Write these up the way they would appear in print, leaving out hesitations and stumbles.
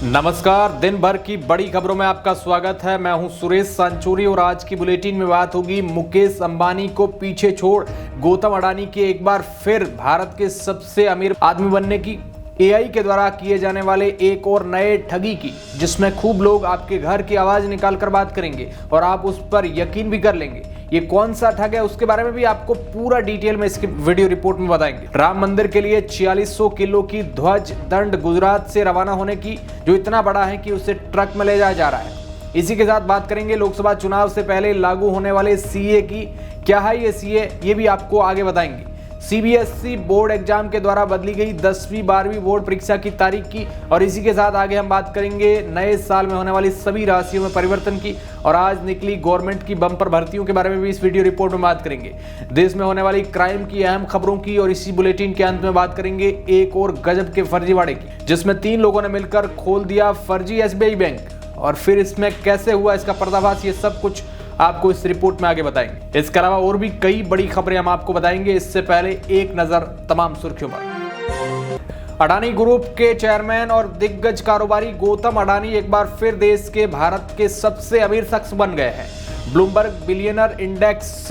नमस्कार, दिन भर की बड़ी खबरों में आपका स्वागत है। मैं हूं सुरेश सांचोरी और आज की बुलेटिन में बात होगी मुकेश अंबानी को पीछे छोड़ गौतम अडानी के एक बार फिर भारत के सबसे अमीर आदमी बनने की, एआई के द्वारा किए जाने वाले एक और नए ठगी की, जिसमें खूब लोग आपके घर की आवाज निकाल कर बात करेंगे और आप उस पर यकीन भी कर लेंगे। ये कौन सा ठग है उसके बारे में भी आपको पूरा डिटेल में इसकी वीडियो रिपोर्ट में बताएंगे। राम मंदिर के लिए 4600 किलो की ध्वज दंड गुजरात से रवाना होने की, जो इतना बड़ा है कि उसे ट्रक में ले जाया जा रहा है। इसी के साथ बात करेंगे लोकसभा चुनाव से पहले लागू होने वाले सीए की। क्या है ये सीए, ये भी आपको आगे बताएंगे। सीबीएसई बोर्ड एग्जाम के द्वारा बदली गई 10वीं 12वीं बोर्ड परीक्षा की तारीख की, और इसी के साथ आगे हम बात करेंगे नए साल में होने वाली सभी राशियों में परिवर्तन की, और आज निकली गवर्नमेंट की बम्पर भर्तियों के बारे में भी इस वीडियो रिपोर्ट में बात करेंगे। देश में होने वाली क्राइम की अहम खबरों की, और इसी बुलेटिन के अंत में बात करेंगे एक और गजब के फर्जीवाड़े की, जिसमें 3 लोगों ने मिलकर खोल दिया फर्जी एसबीआई बैंक, और फिर इसमें कैसे हुआ इसका पर्दाफाश, ये सब कुछ आपको इस रिपोर्ट में आगे बताएंगे। इसके अलावा और भी कई बड़ी खबरें हम आपको बताएंगे। इससे पहले एक नजर तमाम सुर्खियों पर। अडानी ग्रुप के चेयरमैन और दिग्गज कारोबारी गौतम अडानी एक बार फिर देश के भारत के सबसे अमीर शख्स बन गए हैं। ब्लूमबर्ग बिलियनर इंडेक्स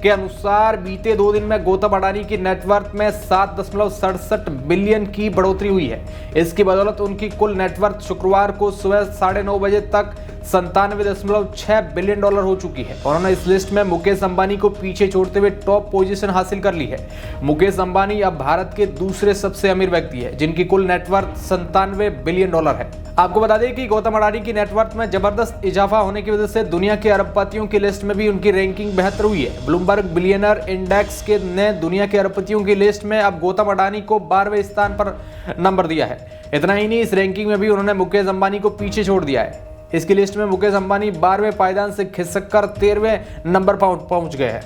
के अनुसार बीते 2 दिन में गौतम अडानी की नेटवर्थ में 7.67 बिलियन की बढ़ोतरी हुई है। इसकी बदौलत उनकी कुल नेटवर्थ शुक्रवार को सुबह 9:30 बजे तक $97.6 बिलियन हो चुकी है। उन्होंने इस लिस्ट में मुकेश अंबानी को पीछे छोड़ते हुए टॉप पोजीशन हासिल कर ली है। मुकेश अंबानी अब भारत के दूसरे सबसे अमीर व्यक्ति है, जिनकी कुल नेटवर्थ $97 बिलियन है। आपको बता दें कि गौतम अडानी की नेटवर्थ में जबरदस्त इजाफा होने की वजह से दुनिया के अरबपतियों की लिस्ट में भी उनकी रैंकिंग बेहतर हुई है। ब्लूमबर्ग बिलियनर इंडेक्स के ने दुनिया के अरबपतियों की लिस्ट में अब गौतम अडानी को 12वें स्थान पर नंबर दिया है। इतना ही नहीं, इस रैंकिंग में भी उन्होंने मुकेश अंबानी को पीछे छोड़ दिया है। इसकी लिस्ट में मुकेश अंबानी 12वें पायदान से खिसककर 13वें नंबर पर पहुंच गए हैं।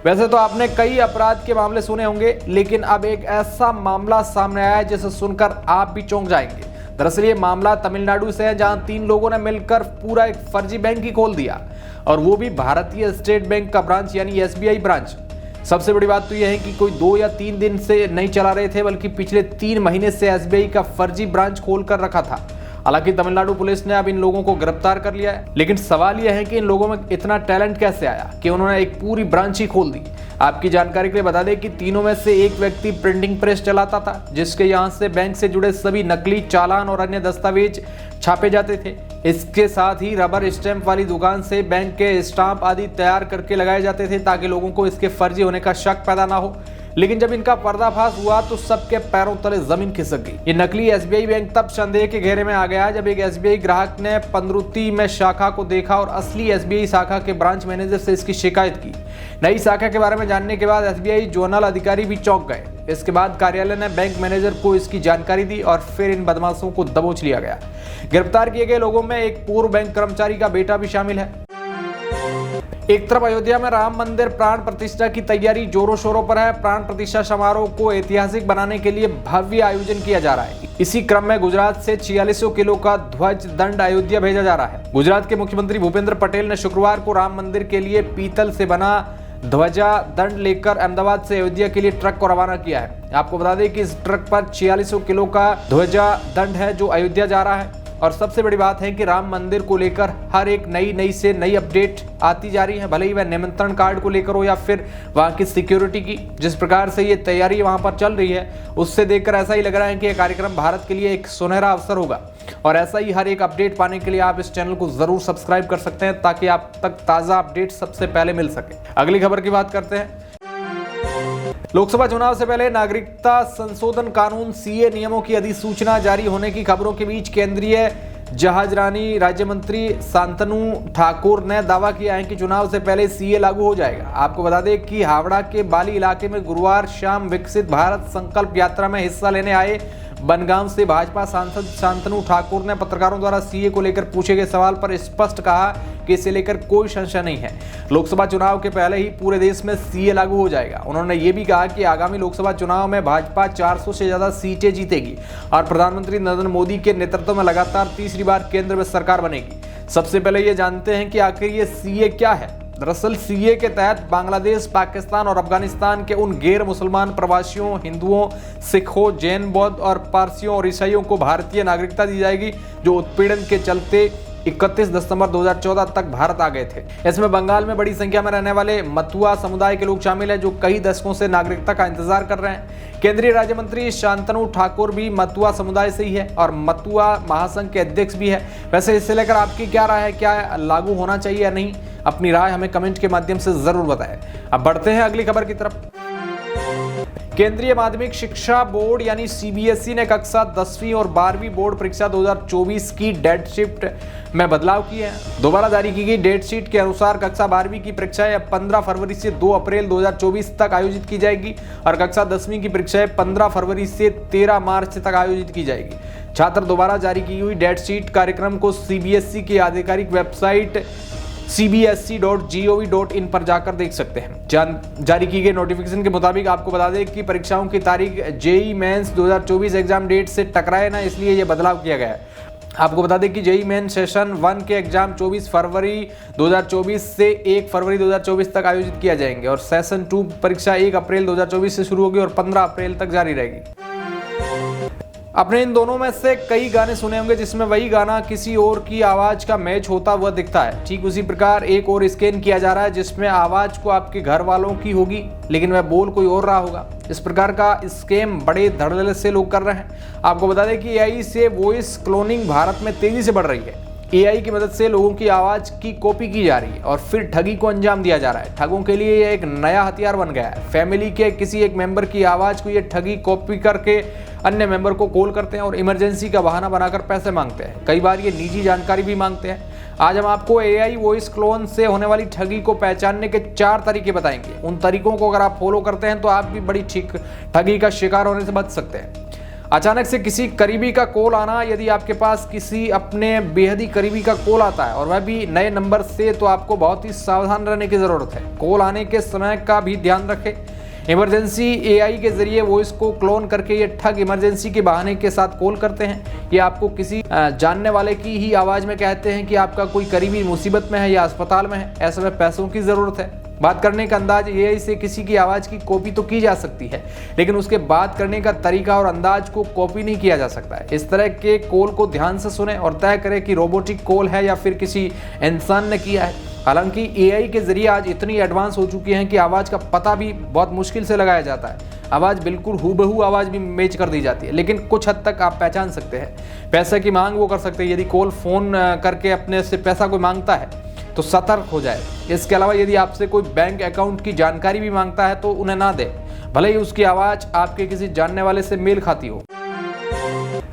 वैसे तो आपने कई अपराध के मामले सुने होंगे, लेकिन अब एक ऐसा मामला सामने आया है जिसे सुनकर आप भी चौंक जाएंगे। दरअसल ये मामला तमिलनाडु से है, जहां 3 लोगों ने मिलकर पूरा एक फर्जी बैंक ही खोल दिया, और वो भी भारतीय स्टेट बैंक का ब्रांच यानी एसबीआई ब्रांच। सबसे बड़ी बात तो यह है कि कोई 2 या 3 दिन से नहीं चला रहे थे, बल्कि पिछले 3 महीने से एसबीआई का फर्जी ब्रांच खोल कर रखा था। हालांकि तमिलनाडु पुलिस ने अब इन लोगों को गिरफ्तार कर लिया है, लेकिन सवाल यह है कि इन लोगों में इतना टैलेंट कैसे आया कि उन्होंने एक पूरी ब्रांच ही खोल दी। आपकी जानकारी के लिए बता दें कि तीनों में से एक व्यक्ति प्रिंटिंग प्रेस चलाता था, जिसके यहाँ से बैंक से जुड़े सभी नकली चालान और अन्य दस्तावेज छापे जाते थे। इसके साथ ही रबर स्टैंप वाली दुकान से बैंक के स्टाम्प आदि तैयार करके लगाए जाते थे, ताकि लोगों को इसके फर्जी होने का शक पैदा ना हो। लेकिन जब इनका पर्दाफाश हुआ तो सबके पैरों तले जमीन खिसक गई। ये नकली एसबीआई बैंक तब संदेह के घेरे में आ गया जब एक एसबीआई ग्राहक ने पंद्रुती में शाखा को देखा और असली एसबीआई शाखा के ब्रांच मैनेजर से इसकी शिकायत की। नई शाखा के बारे में जानने के बाद एसबीआई जोनल अधिकारी भी चौंक गए। इसके बाद कार्यालय ने बैंक मैनेजर को इसकी जानकारी दी और फिर इन बदमाशों को दबोच लिया गया। गिरफ्तार किए गए लोगों में एक पूर्व बैंक कर्मचारी का बेटा भी शामिल है। एक तरफ अयोध्या में राम मंदिर प्राण प्रतिष्ठा की तैयारी जोरों शोरों पर है। प्राण प्रतिष्ठा समारोह को ऐतिहासिक बनाने के लिए भव्य आयोजन किया जा रहा है। इसी क्रम में गुजरात से 4600 किलो का ध्वज दंड अयोध्या भेजा जा रहा है। गुजरात के मुख्यमंत्री भूपेंद्र पटेल ने शुक्रवार को राम मंदिर के लिए पीतल से बना ध्वजा दंड लेकर अहमदाबाद से अयोध्या के लिए ट्रक को रवाना किया है। आपको बता दें कि इस ट्रक पर 4600 किलो का ध्वजा दंड है, जो अयोध्या जा रहा है। और सबसे बड़ी बात है कि राम मंदिर को लेकर हर एक नई अपडेट आती जा रही है, भले ही वह निमंत्रण कार्ड को लेकर हो या फिर वहां की सिक्योरिटी की। जिस प्रकार से ये तैयारी वहां पर चल रही है, उससे देखकर ऐसा ही लग रहा है कि यह कार्यक्रम भारत के लिए एक सुनहरा अवसर होगा। और ऐसा ही हर एक अपडेट पाने के लिए आप इस चैनल को जरूर सब्सक्राइब कर सकते हैं, ताकि आप तक ताजा अपडेट सबसे पहले मिल सके। अगली खबर की बात करते हैं। लोकसभा चुनाव से पहले नागरिकता संशोधन कानून सीए नियमों की अधिसूचना जारी होने की खबरों के बीच केंद्रीय जहाजरानी राज्य मंत्री शांतनु ठाकुर ने दावा किया है कि चुनाव से पहले सीए लागू हो जाएगा। आपको बता दें कि हावड़ा के बाली इलाके में गुरुवार शाम विकसित भारत संकल्प यात्रा में हिस्सा लेने आए बनगांव से भाजपा सांसद शांतनु ठाकुर ने पत्रकारों द्वारा सीए को लेकर पूछे गए सवाल पर स्पष्ट कहा कि इसे लेकर कोई संशय नहीं है। लोकसभा चुनाव के पहले ही पूरे देश में सीए लागू हो जाएगा। उन्होंने ये भी कहा कि आगामी लोकसभा चुनाव में भाजपा 400 से ज्यादा सीटें जीतेगी और प्रधानमंत्री नरेंद्र मोदी के नेतृत्व में लगातार तीसरी बार केंद्र में सरकार बनेगी। सबसे पहले ये जानते हैं कि आखिर ये सीए क्या है। दरअसल सीए के तहत बांग्लादेश, पाकिस्तान और अफगानिस्तान के उन गैर मुसलमान प्रवासियों, हिंदुओं, सिखों, जैन, बौद्ध और पारसियों और ईसाइयों को भारतीय नागरिकता दी जाएगी जो उत्पीड़न के चलते 31 दिसंबर 2014 तक भारत आ गए थे। इसमें बंगाल में बड़ी संख्या में रहने वाले मतुआ समुदाय के लोग शामिल हैं जो कई दशकों से नागरिकता का इंतजार कर रहे हैं। केंद्रीय राज्य मंत्री शांतनु ठाकुर भी मतुआ समुदाय से ही है और मतुआ महासंघ के अध्यक्ष भी है। वैसे इससे लेकर आपकी क्या राय है, क्या लागू होना चाहिए या नहीं? अपनी राय हमें कमेंट के माध्यम से जरूर बताएं। अब बढ़ते हैं अगली खबर की तरफ। केंद्रीय माध्यमिक शिक्षा बोर्ड यानी सीबीएसई ने कक्षा 10वीं और 12वीं बोर्ड परीक्षा 2024 की डेट शिफ्ट में बदलाव किए हैं। दोबारा जारी की गई डेट शीट के अनुसार कक्षा 12वीं की परीक्षाएं अब 15 फरवरी से 2 अप्रैल 2024 तक आयोजित की जाएगी और कक्षा 10वीं की परीक्षाएं 15 फरवरी से 13 मार्च तक आयोजित की जाएगी। छात्र दोबारा जारी की हुई डेट शीट कार्यक्रम को सीबीएसई की आधिकारिक वेबसाइट cbsc.gov.in पर जाकर देख सकते हैं। जारी की गई नोटिफिकेशन के मुताबिक आपको बता दें कि परीक्षाओं की तारीख जेईई मेंस 2024 एग्जाम डेट से टकराए ना, इसलिए यह बदलाव किया गया है। आपको बता दें कि जेईई मेन सेशन 1 के एग्जाम 24 फरवरी 2024 से 1 फरवरी 2024 तक आयोजित किया जाएंगे और सेशन 2 परीक्षा 1 अप्रैल 2024 से शुरू होगी और 15 अप्रैल तक जारी रहेगी। आपने इन दोनों में से कई गाने सुने होंगे जिसमें वही गाना किसी और की आवाज का मैच होता हुआ दिखता है। ठीक उसी प्रकार एक और स्कैन किया जा रहा है जिसमें आवाज को आपके घर वालों की होगी लेकिन वह बोल कोई और रहा होगा। इस प्रकार का स्कैम बड़े धड़ल्ले से लोग कर रहे हैं। आपको बता दें कि एआई से वॉइस क्लोनिंग भारत में तेजी से बढ़ रही है। एआई की मदद से लोगों की आवाज की कॉपी की जा रही है और फिर ठगी को अंजाम दिया जा रहा है। ठगों के लिए यह एक नया हथियार बन गया है। फैमिली के किसी एक मेंबर की आवाज को ये ठगी कॉपी करके अन्य मेंबर को कॉल करते हैं और इमरजेंसी का बहाना बनाकर पैसे मांगते हैं। कई बार ये निजी जानकारी भी मांगते हैं। आज हम आपको एआई वॉइस क्लोन से होने वाली ठगी को पहचानने के 4 तरीके बताएंगे। उन तरीकों को अगर आप फॉलो करते हैं तो आप भी बड़ी ठगी का शिकार होने से बच सकते हैं। अचानक से किसी करीबी का कॉल आना, यदि आपके पास किसी अपने बेहद ही करीबी का कॉल आता है और वह भी नए नंबर से, तो आपको बहुत ही सावधान रहने की जरूरत है। कॉल आने के समय का भी ध्यान रखें। इमरजेंसी एआई के जरिए वॉइस को क्लोन करके ये ठग इमरजेंसी के बहाने के साथ कॉल करते हैं। ये आपको किसी जानने वाले की ही आवाज में कहते हैं कि आपका कोई करीबी मुसीबत में है या अस्पताल में है, ऐसे में पैसों की जरूरत है। बात करने का अंदाज एआई से किसी की आवाज की कॉपी तो की जा सकती है लेकिन उसके बात करने का तरीका और अंदाज को कॉपी नहीं किया जा सकता है। इस तरह के कॉल को ध्यान से सुने और तय करें कि रोबोटिक कॉल है या फिर किसी इंसान ने किया है। हालांकि एआई के जरिए आज इतनी एडवांस हो चुकी हैं कि आवाज का पता भी बहुत मुश्किल से लगाया जाता है। आवाज बिल्कुल हूबहू आवाज भी मैच कर दी जाती है लेकिन कुछ हद तक आप पहचान सकते हैं। पैसे की मांग वो कर सकते हैं। यदि कॉल फोन करके अपने से पैसा कोई मांगता है तो सतर्क हो जाए। इसके अलावा यदि आपसे कोई बैंक अकाउंट की जानकारी भी मांगता है तो उन्हें ना दे, भले ही उसकी आवाज आपके किसी जानने वाले से मेल खाती हो।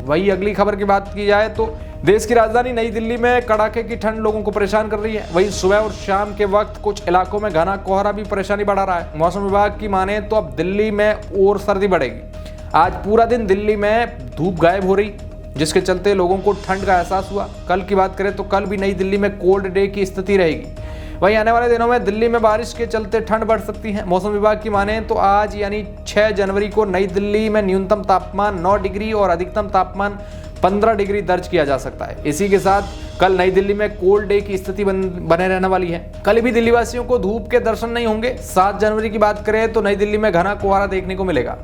वही अगली खबर की बात की जाए तो देश की राजधानी नई दिल्ली में कड़ाके की ठंड लोगों को परेशान कर रही है। वहीं सुबह और शाम के वक्त कुछ इलाकों में घना कोहरा भी परेशानी बढ़ा रहा है। मौसम विभाग की माने तो अब दिल्ली में और सर्दी बढ़ेगी। आज पूरा दिन दिल्ली में धूप गायब हो रही जिसके चलते लोगों को ठंड का एहसास हुआ। कल की बात करें तो कल भी नई दिल्ली में कोल्ड डे की स्थिति रहेगी। वहीं आने वाले दिनों में दिल्ली में बारिश के चलते ठंड बढ़ सकती है। मौसम विभाग की माने तो आज यानी 6 जनवरी को नई दिल्ली में न्यूनतम तापमान 9 डिग्री और अधिकतम तापमान 15 डिग्री दर्ज किया जा सकता है। इसी के साथ कल नई दिल्ली में कोल्ड डे की स्थिति बने रहने वाली है। कल भी दिल्ली वासियों को धूप के दर्शन नहीं होंगे। 7 जनवरी की बात करें तो नई दिल्ली में घना कोहरा देखने को मिलेगा।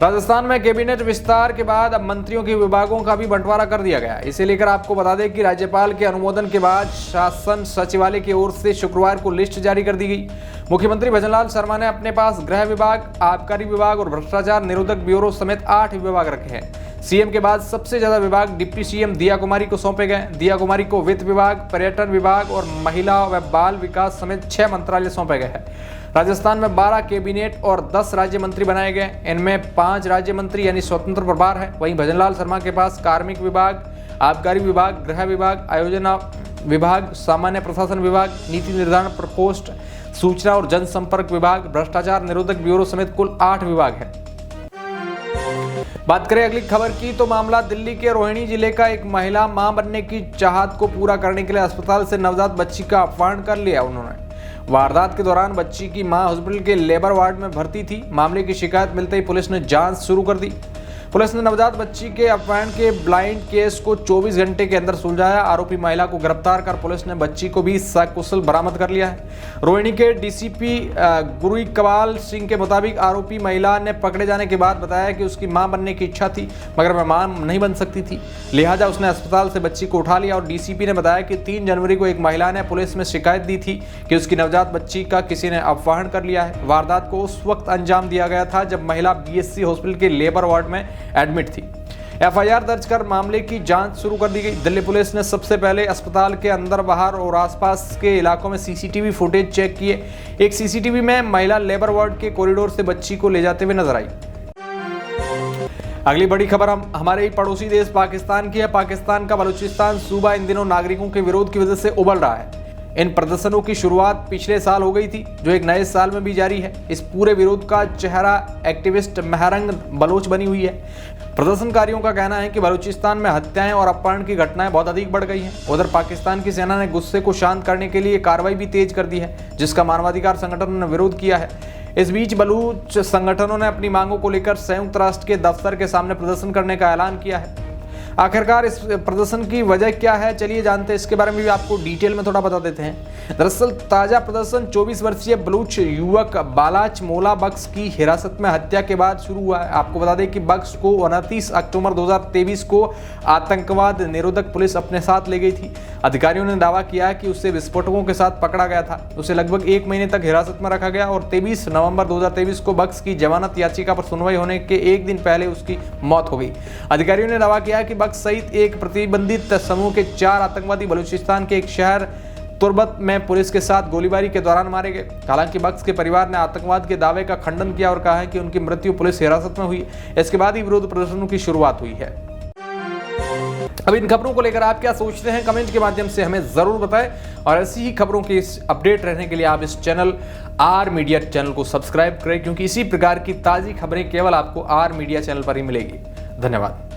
राजस्थान में कैबिनेट विस्तार के बाद अब मंत्रियों के विभागों का भी बंटवारा कर दिया गया। इसे लेकर आपको बता दें कि राज्यपाल के अनुमोदन के बाद शासन सचिवालय की ओर से शुक्रवार को लिस्ट जारी कर दी गई। मुख्यमंत्री भजनलाल शर्मा ने अपने पास गृह विभाग, आबकारी विभाग और भ्रष्टाचार निरोधक ब्यूरो समेत 8 विभाग रखे हैं। सीएम के बाद सबसे ज्यादा विभाग डिप्टी सीएम दिया कुमारी को सौंपे गए। दिया कुमारी को वित्त विभाग, पर्यटन विभाग और महिला व बाल विकास समेत 6 मंत्रालय सौंपे गए हैं। राजस्थान में 12 कैबिनेट और 10 राज्य मंत्री बनाए गए। इनमें 5 राज्य मंत्री यानी स्वतंत्र प्रभार है। वहीं भजनलाल शर्मा के पास कार्मिक विभाग, आबकारी विभाग, गृह विभाग, आयोजना विभाग, सामान्य प्रशासन विभाग, नीति निर्धारण प्रकोष्ठ, सूचना और जनसंपर्क विभाग, भ्रष्टाचार निरोधक ब्यूरो समेत कुल 8 विभाग हैं। बात करें अगली खबर की तो मामला दिल्ली के रोहिणी जिले का। एक महिला मां बनने की चाहत को पूरा करने के लिए अस्पताल से नवजात बच्ची का अपहरण कर लिया। उन्होंने वारदात के दौरान बच्ची की मां हॉस्पिटल के लेबर वार्ड में भर्ती थी। मामले की शिकायत मिलते ही पुलिस ने जांच शुरू कर दी। पुलिस ने नवजात बच्ची के अपहरण के ब्लाइंड केस को 24 घंटे के अंदर सुलझाया। आरोपी महिला को गिरफ्तार कर पुलिस ने बच्ची को भी सकुशल बरामद कर लिया है। रोहिणी के डीसीपी गुरुइकबाल सिंह के मुताबिक आरोपी महिला ने पकड़े जाने के बाद बताया कि उसकी मां बनने की इच्छा थी, मगर वह मां नहीं बन सकती थी, लिहाजा उसने अस्पताल से बच्ची को उठा लिया। और डीसीपी ने बताया कि 3 जनवरी को एक महिला ने पुलिस में शिकायत दी थी कि उसकी नवजात बच्ची का किसी ने अपहरण कर लिया है। वारदात को उस वक्त अंजाम दिया गया था जब महिला बीएससी हॉस्पिटल के लेबर वार्ड में एडमिट थी। एफआईआर दर्ज कर मामले की जांच शुरू कर दी गई। दिल्ली पुलिस ने सबसे पहले अस्पताल के अंदर बाहर और आसपास के इलाकों में सीसीटीवी फुटेज चेक किए। एक सीसीटीवी में महिला लेबर वार्ड के कॉरिडोर से बच्ची को ले जाते हुए नजर आई। अगली बड़ी खबर हमारे ही पड़ोसी देश पाकिस्तान की है। पाकिस्तान का बलूचिस्तान सूबा इन दिनों नागरिकों के विरोध की वजह से उबल रहा है। इन प्रदर्शनों की शुरुआत पिछले साल हो गई थी, जो एक नए साल में भी जारी है। इस पूरे विरोध का चेहरा एक्टिविस्ट महरंग बलोच बनी हुई है। प्रदर्शनकारियों का कहना है कि बलूचिस्तान में हत्याएं और अपहरण की घटनाएं बहुत अधिक बढ़ गई हैं। उधर पाकिस्तान की सेना ने गुस्से को शांत करने के लिए कार्रवाई भी तेज कर दी है, जिसका मानवाधिकार संगठनों ने विरोध किया है। इस बीच बलूच संगठनों ने अपनी मांगों को लेकर संयुक्त राष्ट्र के दफ्तर के सामने प्रदर्शन करने का ऐलान किया है। आखिरकार इस प्रदर्शन की वजह क्या है, चलिए जानते हैं। इसके बारे में भी आपको डिटेल में थोड़ा बता देते हैं। दरअसल ताजा प्रदर्शन 24 वर्षीय बलूच युवक बालाच मोला बख्श की हिरासत में हत्या के बाद शुरू हुआ है। आपको बता दें कि बख्श को 29 अक्टूबर 2023 को आतंकवाद निरोधक पुलिस अपने साथ ले गई थी। अधिकारियों ने दावा किया कि उसे विस्फोटकों के साथ पकड़ा गया था। उसे लगभग 1 महीने तक हिरासत में रखा गया और 23 नवंबर 2023 को बख्श की जमानत याचिका पर सुनवाई होने के एक दिन पहले उसकी मौत हो गई। अधिकारियों ने दावा किया कि सहित एक प्रतिबंधित समूह के 4 आतंकवादी बलूचिस्तान के एक शहर तुर्बत में पुलिस के साथ गोलीबारी के दौरान मारे गए। हालांकि बख्श के परिवार ने आतंकवाद के दावे का खंडन किया और कहा है कि उनकी मृत्यु पुलिस हिरासत में हुई। इसके बाद ही विरोध प्रदर्शनों की शुरुआत हुई है। अब इन खबरों को लेकर आप क्या सोचते हैं, कमेंट के माध्यम से हमें जरूर बताएं। और ऐसी ही खबरों के अपडेट रहने के लिए आप इस चैनल आर मीडिया चैनल को सब्सक्राइब करें, क्योंकि इसी प्रकार की ताजी खबरें केवल आपको आर मीडिया चैनल पर ही मिलेगी। धन्यवाद।